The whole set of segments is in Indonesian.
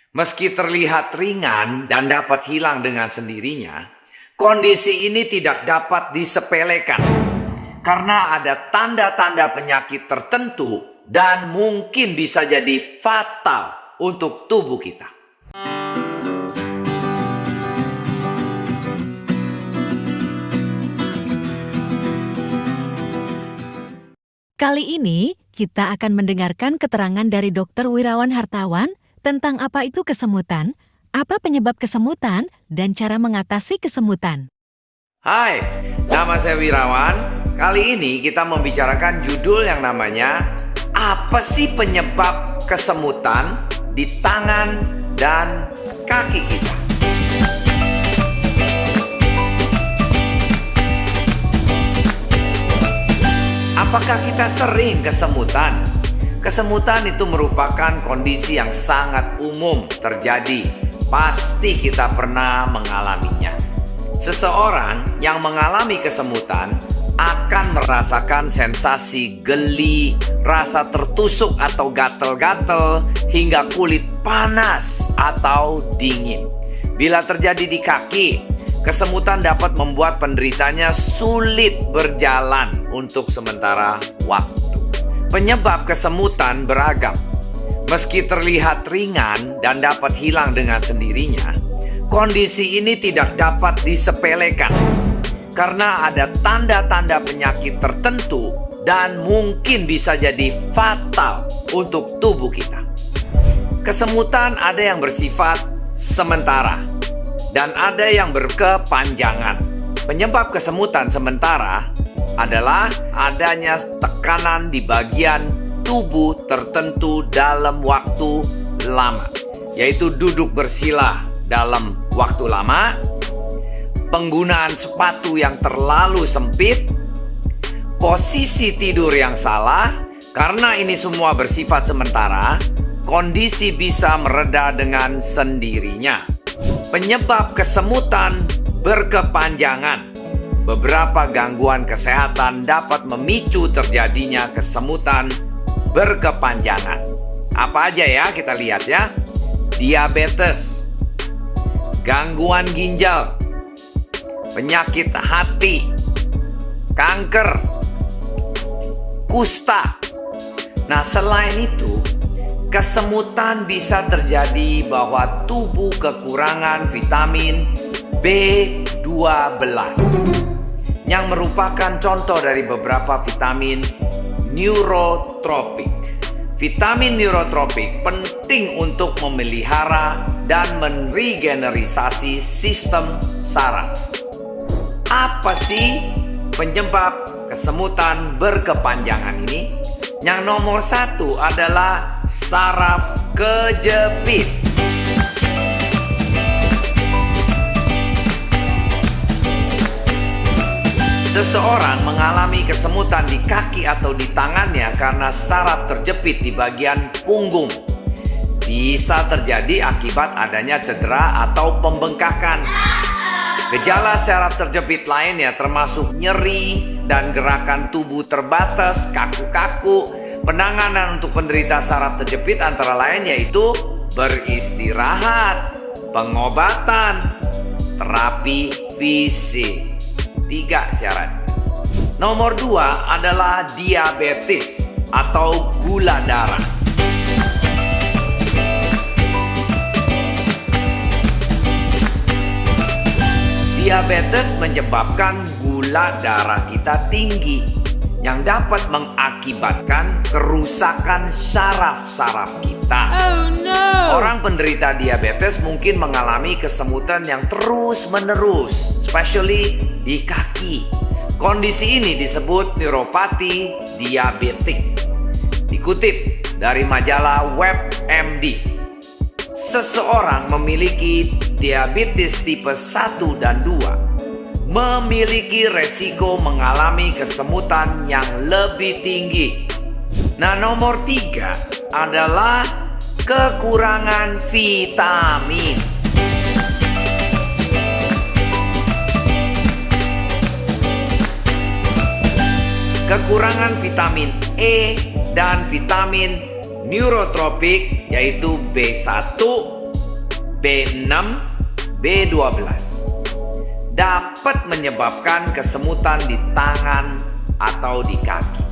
Meski terlihat ringan dan dapat hilang dengan sendirinya, kondisi ini tidak dapat disepelekan karena ada tanda-tanda penyakit tertentu dan mungkin bisa jadi fatal untuk tubuh kita. Kali ini kita akan mendengarkan keterangan dari Dr. Wirawan Hartawan tentang apa itu kesemutan, apa penyebab kesemutan, dan cara mengatasi kesemutan. Hai, nama saya Wirawan. Kali ini kita membicarakan judul yang namanya apa sih penyebab kesemutan di tangan dan kaki kita. Apakah kita sering kesemutan? Kesemutan itu merupakan kondisi yang sangat umum terjadi. Pasti kita pernah mengalaminya. Seseorang yang mengalami kesemutan akan merasakan sensasi geli, rasa tertusuk atau gatel-gatel, hingga kulit panas atau dingin. Bila terjadi di kaki, kesemutan dapat membuat penderitanya sulit berjalan untuk sementara waktu. Penyebab kesemutan beragam. Meski terlihat ringan dan dapat hilang dengan sendirinya, kondisi ini tidak dapat disepelekan karena ada tanda-tanda penyakit tertentu dan mungkin bisa jadi fatal untuk tubuh kita. Kesemutan ada yang bersifat sementara dan ada yang berkepanjangan. Penyebab kesemutan sementara adalah adanya tekanan di bagian tubuh tertentu dalam waktu lama, yaitu duduk bersila dalam waktu lama, penggunaan sepatu yang terlalu sempit, posisi tidur yang salah. Karena ini semua bersifat sementara, kondisi bisa mereda dengan sendirinya. Penyebab kesemutan berkepanjangan. Beberapa gangguan kesehatan dapat memicu terjadinya kesemutan berkepanjangan. Apa aja ya, kita lihat ya. Diabetes, gangguan ginjal, penyakit hati, kanker, kusta. Nah, selain itu, kesemutan bisa terjadi bahwa tubuh kekurangan vitamin B12 yang merupakan contoh dari beberapa vitamin neurotropik. Vitamin neurotropik penting untuk memelihara dan meregenerasi sistem saraf. Apa sih penyebab kesemutan berkepanjangan ini? Yang nomor satu adalah saraf kejepit. Seseorang mengalami kesemutan di kaki atau di tangannya karena saraf terjepit di bagian punggung. Bisa terjadi akibat adanya cedera atau pembengkakan. Gejala saraf terjepit lainnya termasuk nyeri dan gerakan tubuh terbatas, kaku-kaku. Penanganan untuk penderita saraf terjepit antara lain yaitu beristirahat, pengobatan, terapi fisik. 3 syarat. Nomor 2 adalah diabetes atau gula darah. Diabetes menyebabkan gula darah kita tinggi yang dapat mengakibatkan kerusakan saraf-saraf kita. Oh no! Orang penderita diabetes mungkin mengalami kesemutan yang terus-menerus, especially di kaki. Kondisi ini disebut neuropati diabetik. Dikutip dari majalah WebMD, seseorang memiliki diabetes tipe 1 dan 2 memiliki resiko mengalami kesemutan yang lebih tinggi. Nah, nomor 3 adalah kekurangan vitamin. Kekurangan vitamin E dan vitamin neurotropik yaitu B1, B6, B12 dapat menyebabkan kesemutan di tangan atau di kaki.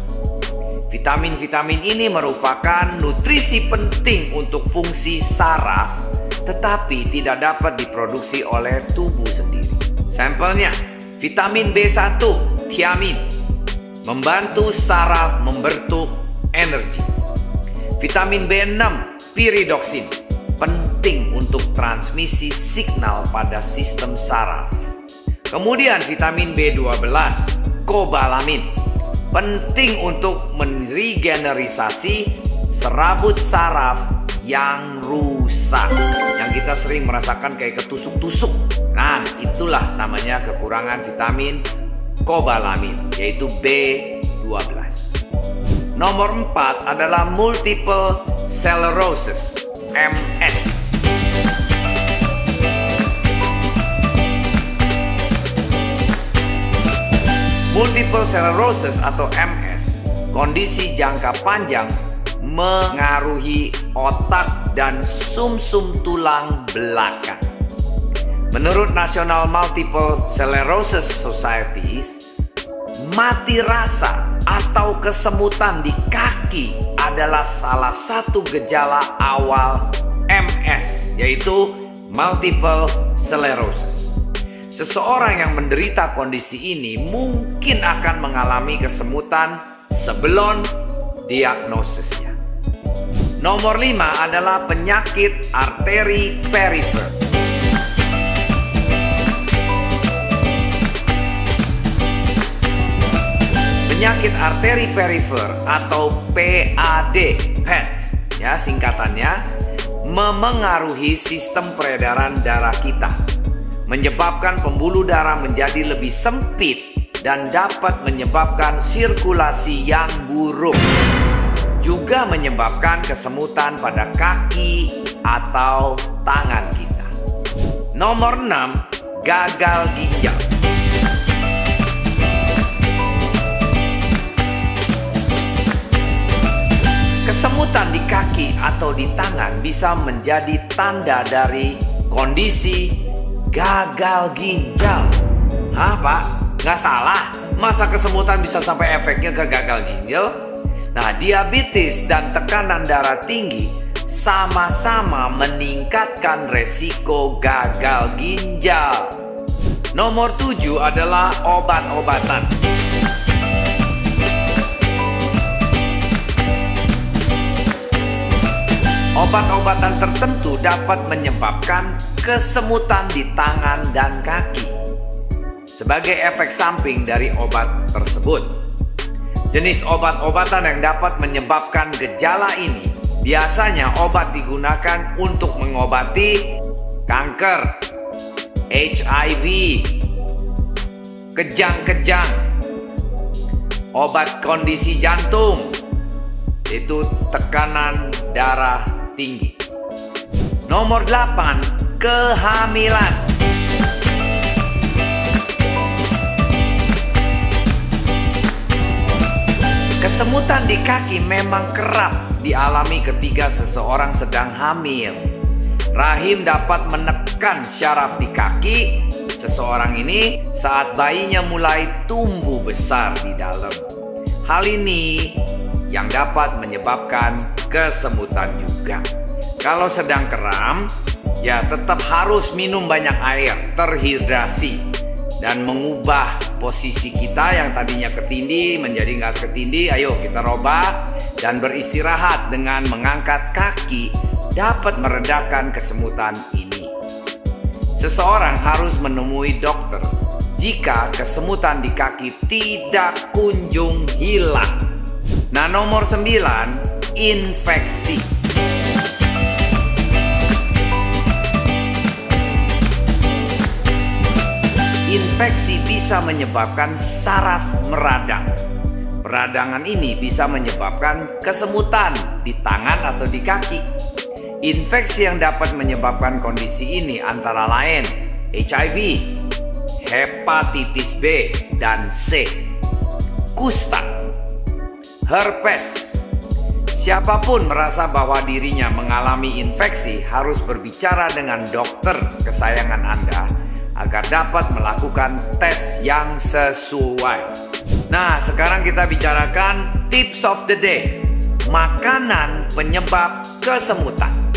Vitamin-vitamin ini merupakan nutrisi penting untuk fungsi saraf, tetapi tidak dapat diproduksi oleh tubuh sendiri. Sampelnya, vitamin B1, thiamin, membantu saraf membentuk energi. Vitamin B6, piridoksin, penting untuk transmisi signal pada sistem saraf. Kemudian vitamin B12, kobalamin, penting untuk meregenerasi serabut saraf yang rusak, yang kita sering merasakan kayak ketusuk-tusuk. Nah, itulah namanya kekurangan vitamin kobalamin, yaitu B12. Nomor 4 adalah multiple sclerosis, MS. Multiple sclerosis atau MS, kondisi jangka panjang mengaruhi otak dan sumsum tulang belakang. Menurut National Multiple Sclerosis Societies, mati rasa atau kesemutan di kaki adalah salah satu gejala awal MS, yaitu multiple sclerosis. Seseorang yang menderita kondisi ini mungkin akan mengalami kesemutan sebelum diagnosisnya. Nomor 5 adalah penyakit arteri perifer. Penyakit arteri perifer atau PAD, PET, ya singkatannya, memengaruhi sistem peredaran darah kita, menyebabkan pembuluh darah menjadi lebih sempit dan dapat menyebabkan sirkulasi yang buruk. Juga menyebabkan kesemutan pada kaki atau tangan kita. Nomor 6, gagal ginjal. Kesemutan di kaki atau di tangan bisa menjadi tanda dari kondisi gagal ginjal. Hah, Pak? Nggak salah? Masa kesemutan bisa sampai efeknya ke gagal ginjal? Nah, diabetes dan tekanan darah tinggi sama-sama meningkatkan resiko gagal ginjal. Nomor 7 adalah obat-obatan. Obat-obatan tertentu dapat menyebabkan kesemutan di tangan dan kaki sebagai efek samping dari obat tersebut. Jenis obat-obatan yang dapat menyebabkan gejala ini biasanya obat digunakan untuk mengobati kanker, HIV, kejang-kejang, obat kondisi jantung, yaitu tekanan darah tinggi. Nomor 8, kehamilan. Kesemutan di kaki memang kerap dialami ketika seseorang sedang hamil. Rahim dapat menekan syaraf di kaki seseorang ini saat bayinya mulai tumbuh besar di dalam. Hal ini yang dapat menyebabkan kesemutan juga. Kalau sedang kram, ya tetap harus minum banyak air, terhidrasi, dan mengubah posisi kita yang tadinya ketindih menjadi nggak ketindih. Ayo kita robah dan beristirahat dengan mengangkat kaki dapat meredakan kesemutan ini. Seseorang harus menemui dokter jika kesemutan di kaki tidak kunjung hilang. Nah, nomor 9, infeksi. Infeksi bisa menyebabkan saraf meradang. Peradangan ini bisa menyebabkan kesemutan di tangan atau di kaki. Infeksi yang dapat menyebabkan kondisi ini antara lain HIV, hepatitis B dan C, kusta, herpes, Siapapun merasa bahwa dirinya mengalami infeksi harus berbicara dengan dokter kesayangan Anda agar dapat melakukan tes yang sesuai. Nah, sekarang kita bicarakan tips of the day. Makanan penyebab kesemutan.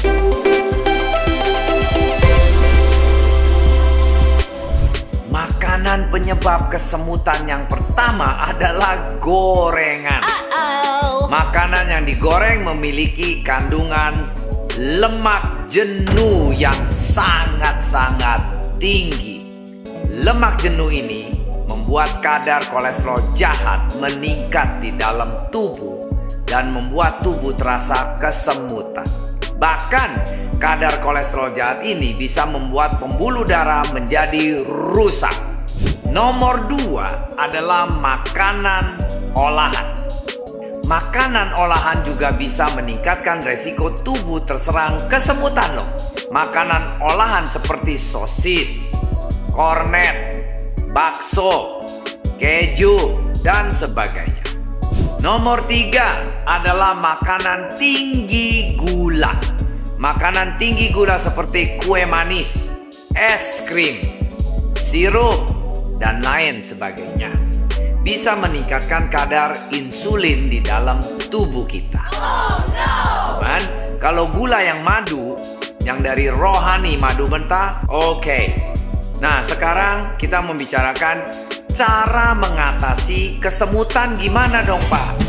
Makanan penyebab kesemutan yang pertama adalah gorengan. Makanan yang digoreng memiliki kandungan lemak jenuh yang sangat-sangat tinggi. Lemak jenuh ini membuat kadar kolesterol jahat meningkat di dalam tubuh dan membuat tubuh terasa kesemutan. Bahkan kadar kolesterol jahat ini bisa membuat pembuluh darah menjadi rusak. Nomor 2 adalah makanan olahan. Makanan olahan juga bisa meningkatkan resiko tubuh terserang kesemutan loh. Makanan olahan seperti sosis, kornet, bakso, keju, dan sebagainya. Nomor 3 adalah makanan tinggi gula. Makanan tinggi gula seperti kue manis, es krim, sirup, dan lain sebagainya bisa meningkatkan kadar insulin di dalam tubuh kita. Cuman kalau gula yang madu, yang dari rohani madu mentah, oke. Nah, sekarang kita membicarakan cara mengatasi kesemutan gimana dong, Pak?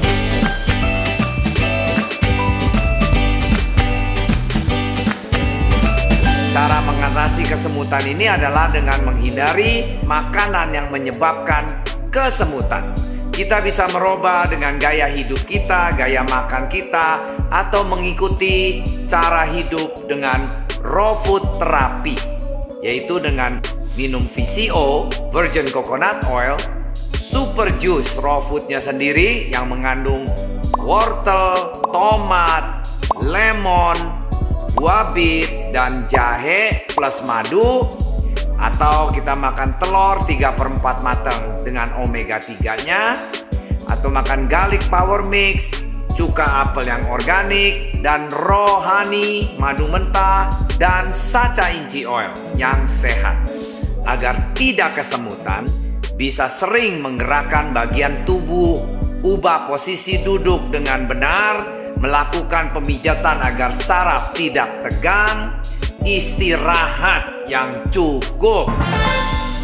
Cara mengatasi kesemutan ini adalah dengan menghindari makanan yang menyebabkan kesemutan. Kita bisa merubah dengan gaya hidup kita, gaya makan kita, atau mengikuti cara hidup dengan raw food therapy, yaitu dengan minum VCO, virgin coconut oil, super juice raw foodnya sendiri yang mengandung wortel, tomat, lemon, buah bit, dan jahe plus madu. Atau kita makan telur 3/4 matang dengan omega 3-nya, atau makan garlic power mix, cuka apel yang organik, dan rohani, madu mentah, dan sacha inci oil yang sehat. Agar tidak kesemutan, bisa sering menggerakkan bagian tubuh, ubah posisi duduk dengan benar, melakukan pemijatan agar saraf tidak tegang, istirahat yang cukup.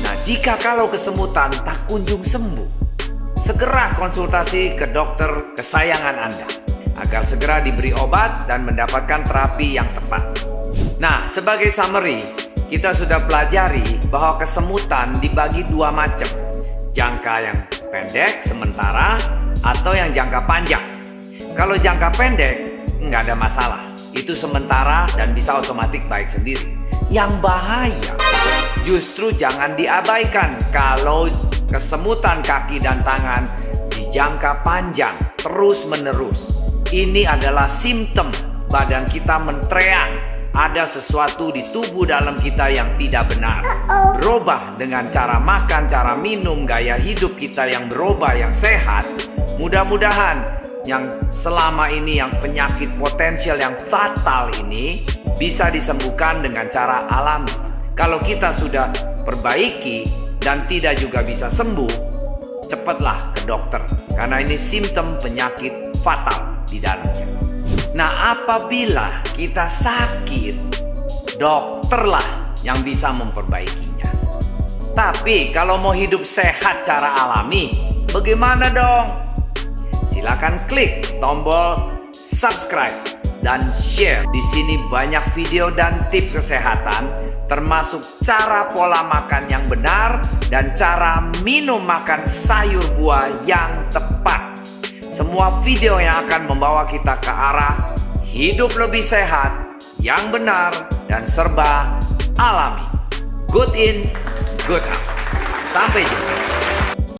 Nah, jika kalau kesemutan tak kunjung sembuh, segera konsultasi ke dokter kesayangan Anda agar segera diberi obat dan mendapatkan terapi yang tepat. Nah, sebagai summary, kita sudah pelajari bahwa kesemutan dibagi 2 macam. Jangka yang pendek, sementara, atau yang jangka panjang. Kalau jangka pendek, nggak ada masalah. Itu sementara dan bisa otomatis baik sendiri. Yang bahaya justru jangan diabaikan kalau kesemutan kaki dan tangan di jangka panjang terus menerus. Ini adalah simptom badan kita menteriak ada sesuatu di tubuh dalam kita yang tidak benar. Berubah dengan cara makan, cara minum, gaya hidup kita yang berubah, yang sehat. Mudah-mudahan yang selama ini yang penyakit potensial yang fatal ini bisa disembuhkan dengan cara alami. Kalau kita sudah perbaiki dan tidak juga bisa sembuh, cepatlah ke dokter karena ini simptom penyakit fatal di dalamnya. Nah, apabila kita sakit, dokterlah yang bisa memperbaikinya. Tapi kalau mau hidup sehat cara alami, bagaimana dong? Silakan klik tombol subscribe dan share. Di sini banyak video dan tips kesehatan, termasuk cara pola makan yang benar dan cara minum makan sayur buah yang tepat. Semua video yang akan membawa kita ke arah hidup lebih sehat, yang benar, dan serba alami. Good in, good out. Sampai jumpa.